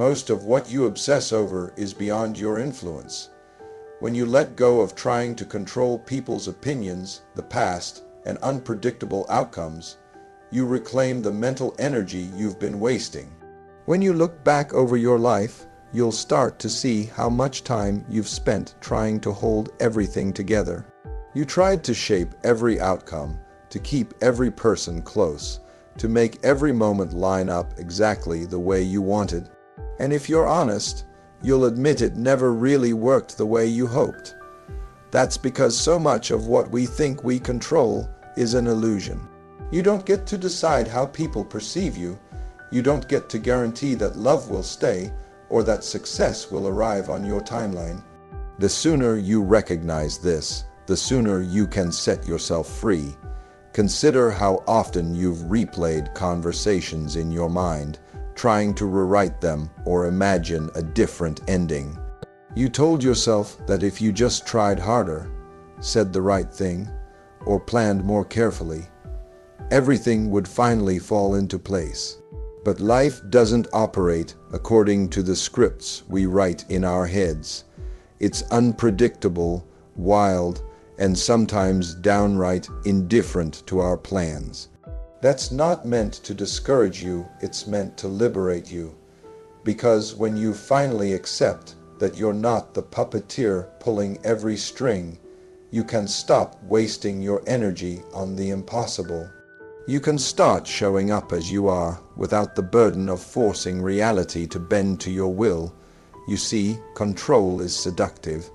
most of what you obsess over is beyond your influence. When you let go of trying to control people's opinions, the past, and unpredictable outcomes, you reclaim the mental energy you've been wasting. When you look back over your life, you'll start to see how much time you've spent trying to hold everything together. You tried to shape every outcome, to keep every person close, to make every moment line up exactly the way you wanted. And if you're honest, you'll admit it never really worked the way you hoped. That's because so much of what we think we control is an illusion. You don't get to decide how people perceive you. You don't get to guarantee that love will stay or that success will arrive on your timeline. The sooner you recognize this, the sooner you can set yourself free. Consider how often you've replayed conversations in your mind, trying to rewrite them or imagine a different ending. You told yourself that if you just tried harder, said the right thing, or planned more carefully, everything would finally fall into place. But life doesn't operate according to the scripts we write in our heads. It's unpredictable, wild, and sometimes downright indifferent to our plans. That's not meant to discourage you, it's meant to liberate you. Because when you finally accept that you're not the puppeteer pulling every string, you can stop wasting your energy on the impossible. You can start showing up as you are without the burden of forcing reality to bend to your will. You see, control is seductive.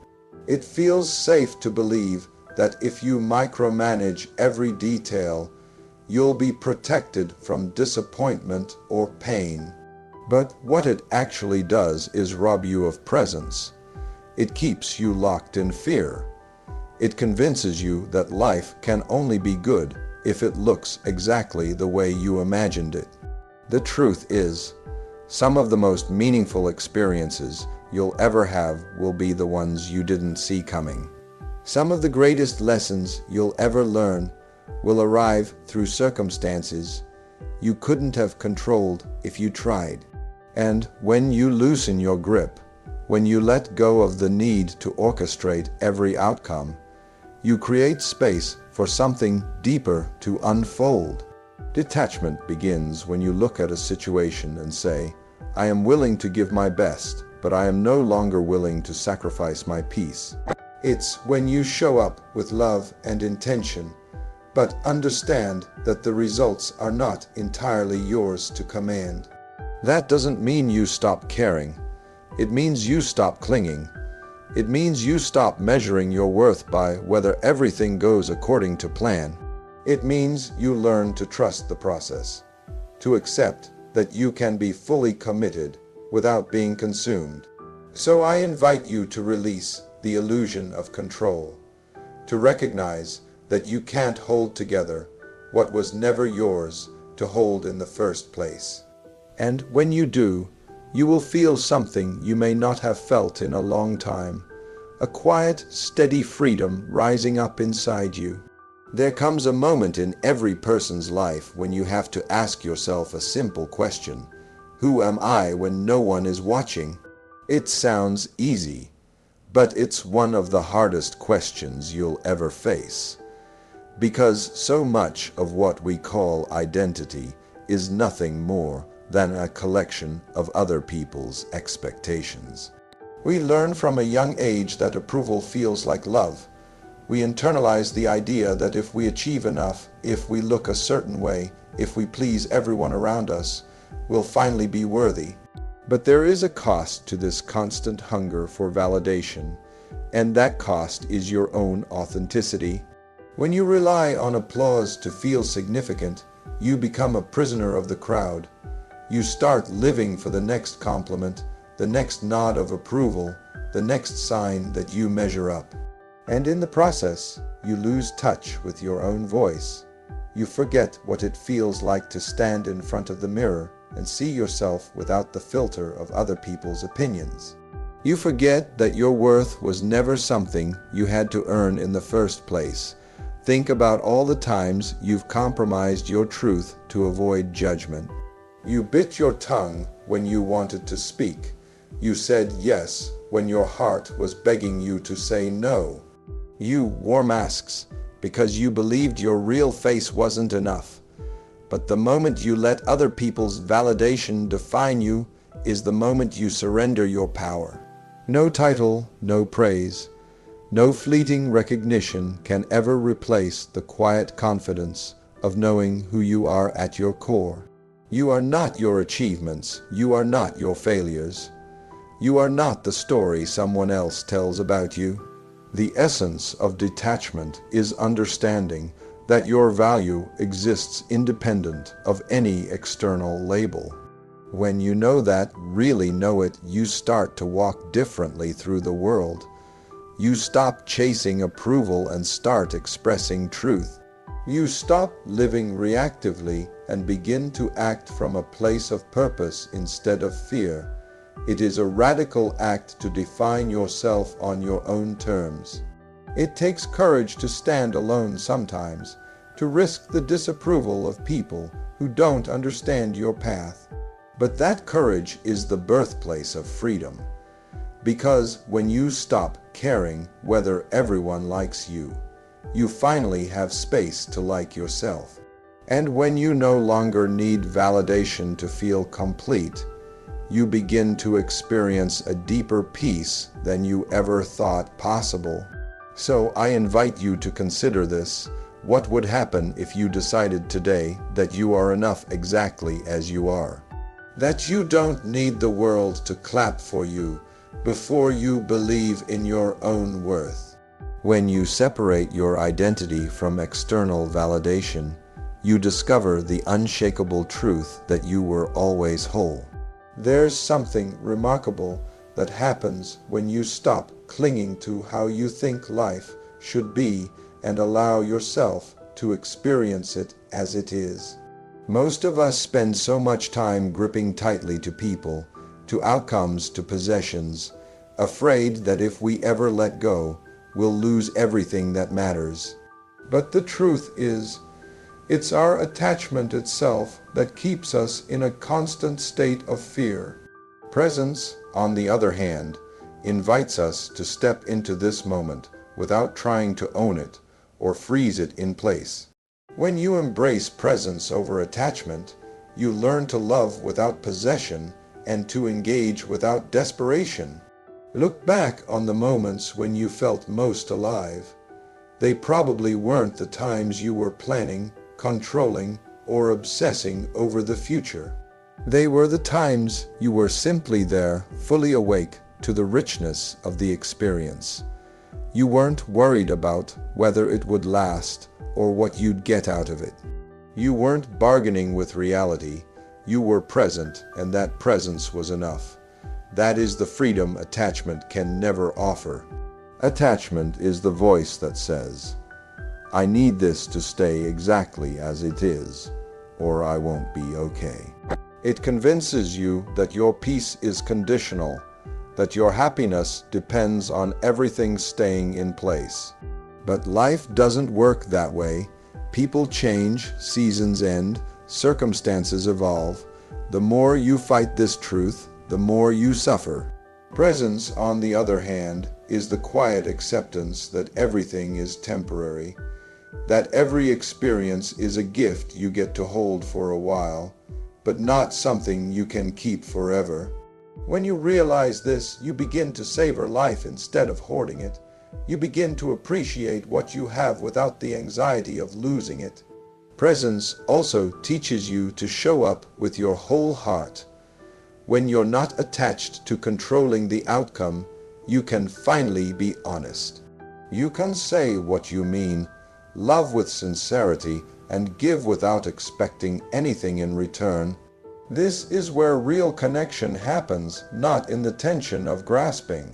It feels safe to believe that if you micromanage every detail, you'll be protected from disappointment or pain. But what it actually does is rob you of presence. It keeps you locked in fear. It convinces you that life can only be good if it looks exactly the way you imagined it. The truth is, some of the most meaningful experiences you'll ever have will be the ones you didn't see coming. Some of the greatest lessons you'll ever learn will arrive through circumstances you couldn't have controlled if you tried. And when you loosen your grip, when you let go of the need to orchestrate every outcome, you create space for something deeper to unfold. Detachment begins when you look at a situation and say, I am willing to give my best, but I am no longer willing to sacrifice my peace. It's when you show up with love and intention, but understand that the results are not entirely yours to command. That doesn't mean you stop caring. It means you stop clinging. It means you stop measuring your worth by whether everything goes according to plan. It means you learn to trust the process, to accept that you can be fully committed without being consumed. So I invite you to release the illusion of control, to recognize that you can't hold together what was never yours to hold in the first place. And when you do, you will feel something you may not have felt in a long time, a quiet, steady freedom rising up inside you. There comes a moment in every person's life when you have to ask yourself a simple question: who am I when no one is watching? It sounds easy, but it's one of the hardest questions you'll ever face. Because so much of what we call identity is nothing more than a collection of other people's expectations. We learn from a young age that approval feels like love. We internalize the idea that if we achieve enough, if we look a certain way, if we please everyone around us, we'll finally be worthy. But there is a cost to this constant hunger for validation, and that cost is your own authenticity. When you rely on applause to feel significant, you become a prisoner of the crowd. You start living for the next compliment, the next nod of approval, the next sign that you measure up. And in the process, you lose touch with your own voice. You forget what it feels like to stand in front of the mirror and see yourself without the filter of other people's opinions. You forget that your worth was never something you had to earn in the first place. Think about all the times you've compromised your truth to avoid judgment. You bit your tongue when you wanted to speak. You said yes when your heart was begging you to say no. You wore masks because you believed your real face wasn't enough. But the moment you let other people's validation define you is the moment you surrender your power. No title, no praise, no fleeting recognition can ever replace the quiet confidence of knowing who you are at your core. You are not your achievements. You are not your failures. You are not the story someone else tells about you. The essence of detachment is understanding that your value exists independent of any external label. When you know that, really know it, you start to walk differently through the world. You stop chasing approval and start expressing truth. You stop living reactively and begin to act from a place of purpose instead of fear. It is a radical act to define yourself on your own terms. It takes courage to stand alone sometimes, to risk the disapproval of people who don't understand your path. But that courage is the birthplace of freedom. Because when you stop caring whether everyone likes you, you finally have space to like yourself. And when you no longer need validation to feel complete, you begin to experience a deeper peace than you ever thought possible. So I invite you to consider this. What would happen if you decided today that you are enough exactly as you are? That you don't need the world to clap for you before you believe in your own worth. When you separate your identity from external validation, you discover the unshakable truth that you were always whole. There's something remarkable that happens when you stop clinging to how you think life should be and allow yourself to experience it as it is. Most of us spend so much time gripping tightly to people, to outcomes, to possessions, afraid that if we ever let go, we'll lose everything that matters. But the truth is, it's our attachment itself that keeps us in a constant state of fear. Presence, on the other hand, invites us to step into this moment without trying to own it or freeze it in place. When you embrace presence over attachment, you learn to love without possession and to engage without desperation. Look back on the moments when you felt most alive. They probably weren't the times you were planning, controlling, or obsessing over the future. They were the times you were simply there, fully awake to the richness of the experience. You weren't worried about whether it would last or what you'd get out of it. You weren't bargaining with reality. You were present, and that presence was enough. That is the freedom attachment can never offer. Attachment is the voice that says, "I need this to stay exactly as it is, or I won't be okay." It convinces you that your peace is conditional, that your happiness depends on everything staying in place. But life doesn't work that way. People change, seasons end, circumstances evolve. The more you fight this truth, the more you suffer. Presence, on the other hand, is the quiet acceptance that everything is temporary, that every experience is a gift you get to hold for a while, but not something you can keep forever. When you realize this, you begin to savor life instead of hoarding it. You begin to appreciate what you have without the anxiety of losing it. Presence also teaches you to show up with your whole heart. When you're not attached to controlling the outcome, you can finally be honest. You can say what you mean, love with sincerity, and give without expecting anything in return. This is where real connection happens, not in the tension of grasping,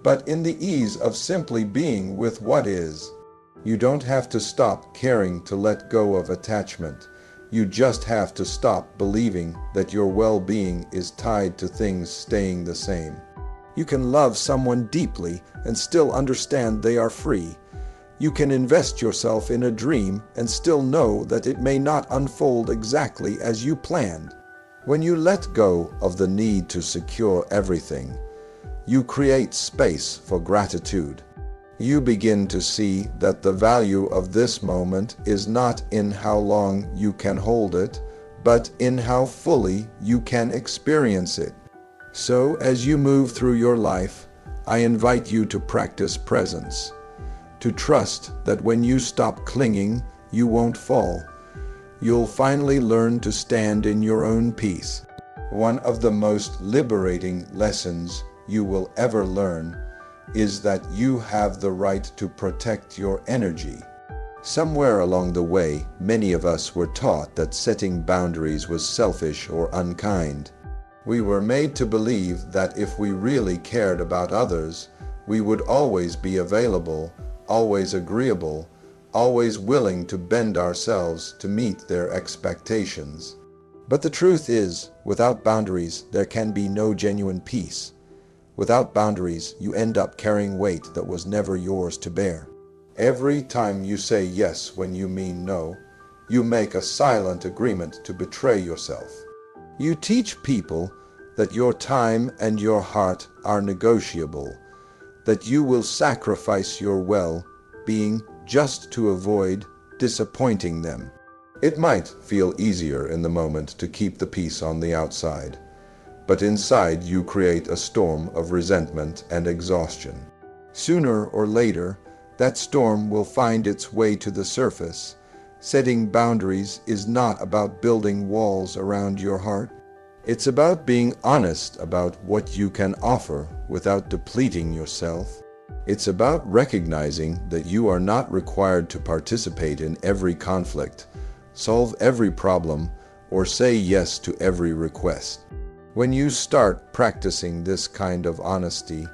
but in the ease of simply being with what is. You don't have to stop caring to let go of attachment. You just have to stop believing that your well-being is tied to things staying the same. You can love someone deeply and still understand they are free. You can invest yourself in a dream and still know that it may not unfold exactly as you planned. When you let go of the need to secure everything, you create space for gratitude. You begin to see that the value of this moment is not in how long you can hold it, but in how fully you can experience it. So, as you move through your life, I invite you to practice presence, to trust that when you stop clinging, you won't fall. You'll finally learn to stand in your own peace. One of the most liberating lessons you will ever learn is that you have the right to protect your energy. Somewhere along the way, many of us were taught that setting boundaries was selfish or unkind. We were made to believe that if we really cared about others, we would always be available, always agreeable, always willing to bend ourselves to meet their expectations. But the truth is, without boundaries, there can be no genuine peace. Without boundaries, you end up carrying weight that was never yours to bear. Every time you say yes when you mean no, you make a silent agreement to betray yourself. You teach people that your time and your heart are negotiable, that you will sacrifice your well-being just to avoid disappointing them. It might feel easier in the moment to keep the peace on the outside, but inside you create a storm of resentment and exhaustion. Sooner or later, that storm will find its way to the surface. Setting boundaries is not about building walls around your heart. It's about being honest about what you can offer without depleting yourself. It's about recognizing that you are not required to participate in every conflict, solve every problem, or say yes to every request. When you start practicing this kind of honesty,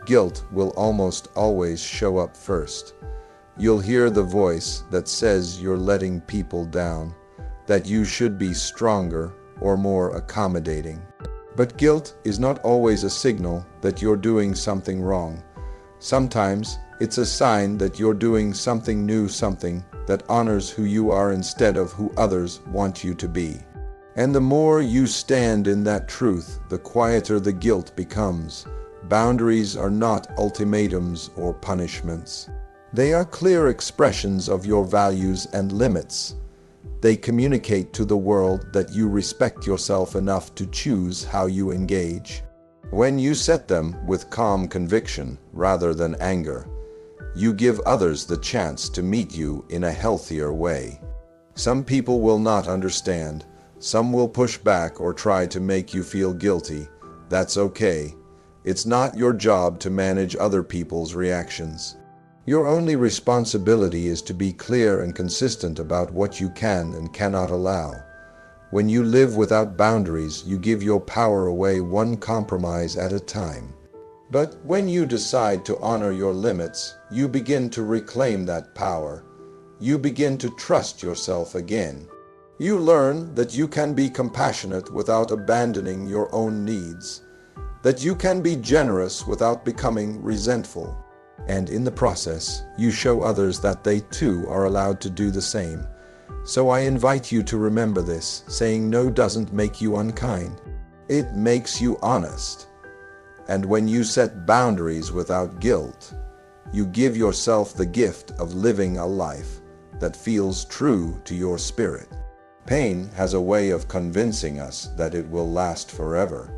guilt will almost always show up first. You'll hear the voice that says you're letting people down, that you should be stronger or more accommodating. But guilt is not always a signal that you're doing something wrong. Sometimes it's a sign that you're doing something new, something that honors who you are instead of who others want you to be. And the more you stand in that truth, the quieter the guilt becomes. Boundaries are not ultimatums or punishments. They are clear expressions of your values and limits. They communicate to the world that you respect yourself enough to choose how you engage. When you set them with calm conviction rather than anger, you give others the chance to meet you in a healthier way. Some people will not understand. Some will push back or try to make you feel guilty. That's okay. It's not your job to manage other people's reactions. Your only responsibility is to be clear and consistent about what you can and cannot allow. When you live without boundaries, you give your power away one compromise at a time. But when you decide to honor your limits, you begin to reclaim that power. You begin to trust yourself again. You learn that you can be compassionate without abandoning your own needs, that you can be generous without becoming resentful. And in the process, you show others that they too are allowed to do the same. So I invite you to remember this. Saying no doesn't make you unkind. It makes you honest. And when you set boundaries without guilt, you give yourself the gift of living a life that feels true to your spirit. Pain has a way of convincing us that it will last forever.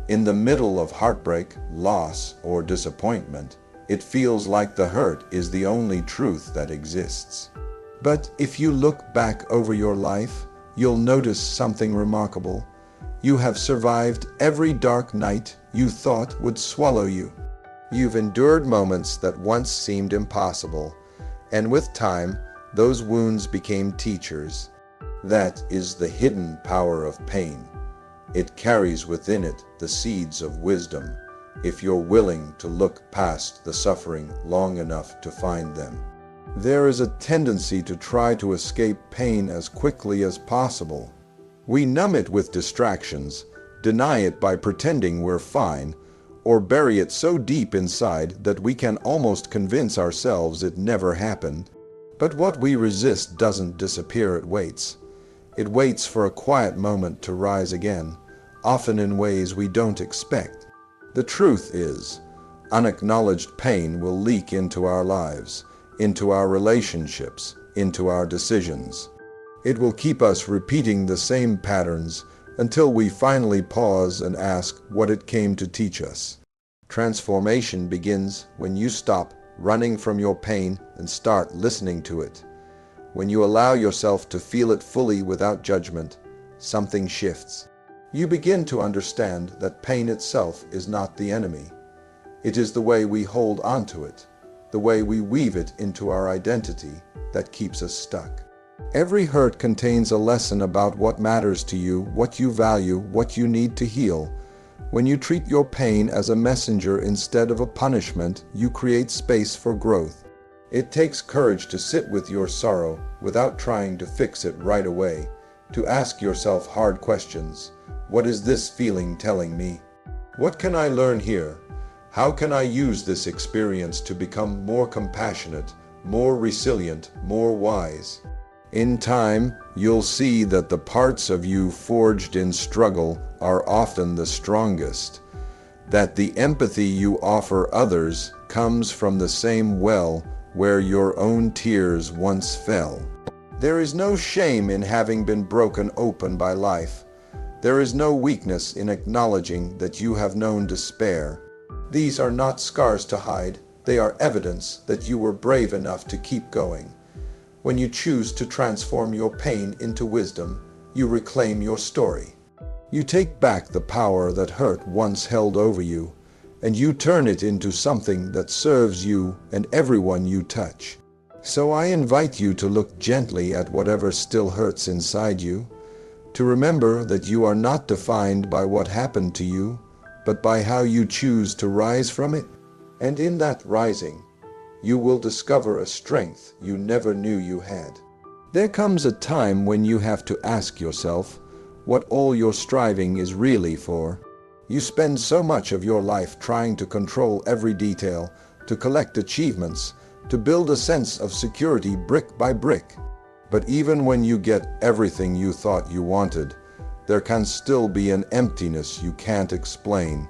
In the middle of heartbreak, loss, or disappointment, it feels like the hurt is the only truth that exists. But if you look back over your life, you'll notice something remarkable. You have survived every dark night you thought would swallow you. You've endured moments that once seemed impossible, and with time, those wounds became teachers. That is the hidden power of pain. It carries within it the seeds of wisdom, if you're willing to look past the suffering long enough to find them. There is a tendency to try to escape pain as quickly as possible. We numb it with distractions, deny it by pretending we're fine, or bury it so deep inside that we can almost convince ourselves it never happened. But what we resist doesn't disappear, it waits. It waits for a quiet moment to rise again, often in ways we don't expect. The truth is, unacknowledged pain will leak into our lives, into our relationships, into our decisions. It will keep us repeating the same patterns until we finally pause and ask what it came to teach us. Transformation begins when you stop running from your pain and start listening to it. When you allow yourself to feel it fully without judgment, something shifts. You begin to understand that pain itself is not the enemy. It is the way we hold onto it, the way we weave it into our identity that keeps us stuck. Every hurt contains a lesson about what matters to you, what you value, what you need to heal. When you treat your pain as a messenger instead of a punishment, you create space for growth. It takes courage to sit with your sorrow without trying to fix it right away, to ask yourself hard questions. What is this feeling telling me? What can I learn here? How can I use this experience to become more compassionate, more resilient, more wise? In time, you'll see that the parts of you forged in struggle are often the strongest, that the empathy you offer others comes from the same well where your own tears once fell. There is no shame in having been broken open by life. There is no weakness in acknowledging that you have known despair. These are not scars to hide, they are evidence that you were brave enough to keep going. When you choose to transform your pain into wisdom, you reclaim your story. You take back the power that hurt once held over you, and you turn it into something that serves you and everyone you touch. So I invite you to look gently at whatever still hurts inside you, to remember that you are not defined by what happened to you, but by how you choose to rise from it. And in that rising, you will discover a strength you never knew you had. There comes a time when you have to ask yourself what all your striving is really for. You spend so much of your life trying to control every detail, to collect achievements, to build a sense of security brick by brick. But even when you get everything you thought you wanted, there can still be an emptiness you can't explain.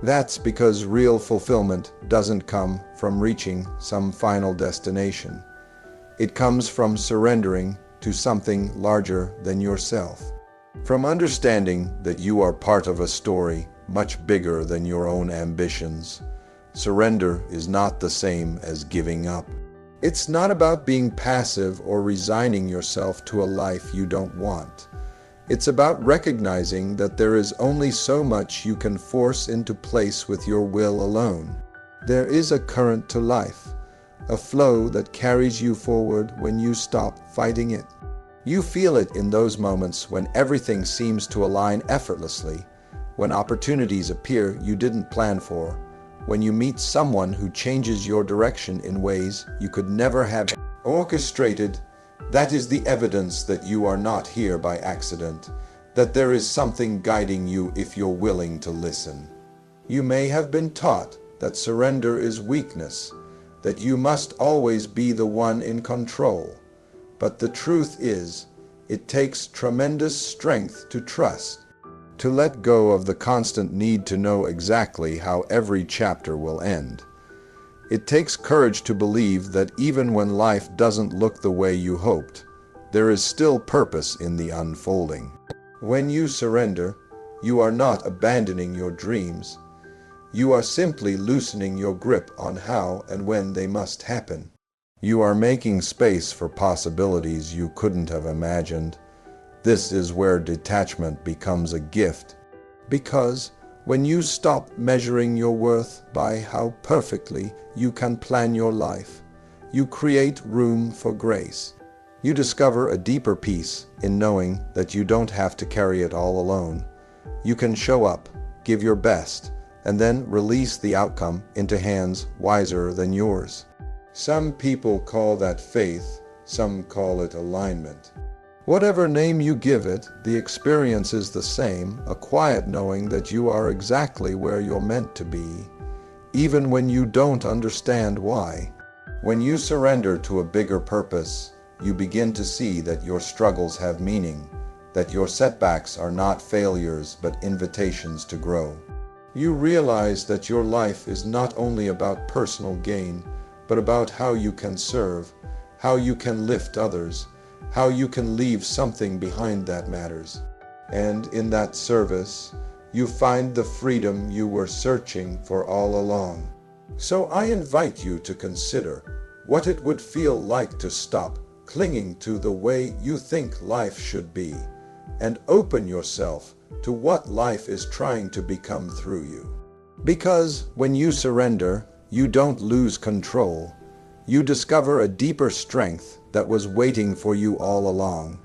That's because real fulfillment doesn't come from reaching some final destination. It comes from surrendering to something larger than yourself. From understanding that you are part of a story much bigger than your own ambitions. Surrender is not the same as giving up. It's not about being passive or resigning yourself to a life you don't want. It's about recognizing that there is only so much you can force into place with your will alone. There is a current to life, a flow that carries you forward when you stop fighting it. You feel it in those moments when everything seems to align effortlessly, when opportunities appear you didn't plan for, when you meet someone who changes your direction in ways you could never have orchestrated. That is the evidence that you are not here by accident, that there is something guiding you if you're willing to listen. You may have been taught that surrender is weakness, that you must always be the one in control. But the truth is, it takes tremendous strength to trust, to let go of the constant need to know exactly how every chapter will end. It takes courage to believe that even when life doesn't look the way you hoped, there is still purpose in the unfolding. When you surrender, you are not abandoning your dreams. You are simply loosening your grip on how and when they must happen. You are making space for possibilities you couldn't have imagined. This is where detachment becomes a gift, because when you stop measuring your worth by how perfectly you can plan your life, you create room for grace. You discover a deeper peace in knowing that you don't have to carry it all alone. You can show up, give your best, and then release the outcome into hands wiser than yours. Some people call that faith, some call it alignment. Whatever name you give it, the experience is the same, a quiet knowing that you are exactly where you're meant to be, even when you don't understand why. When you surrender to a bigger purpose, you begin to see that your struggles have meaning, that your setbacks are not failures but invitations to grow. You realize that your life is not only about personal gain, but about how you can serve, how you can lift others, how you can leave something behind that matters. And in that service, you find the freedom you were searching for all along. So I invite you to consider what it would feel like to stop clinging to the way you think life should be, and open yourself to what life is trying to become through you. Because when you surrender, you don't lose control. You discover a deeper strength that was waiting for you all along.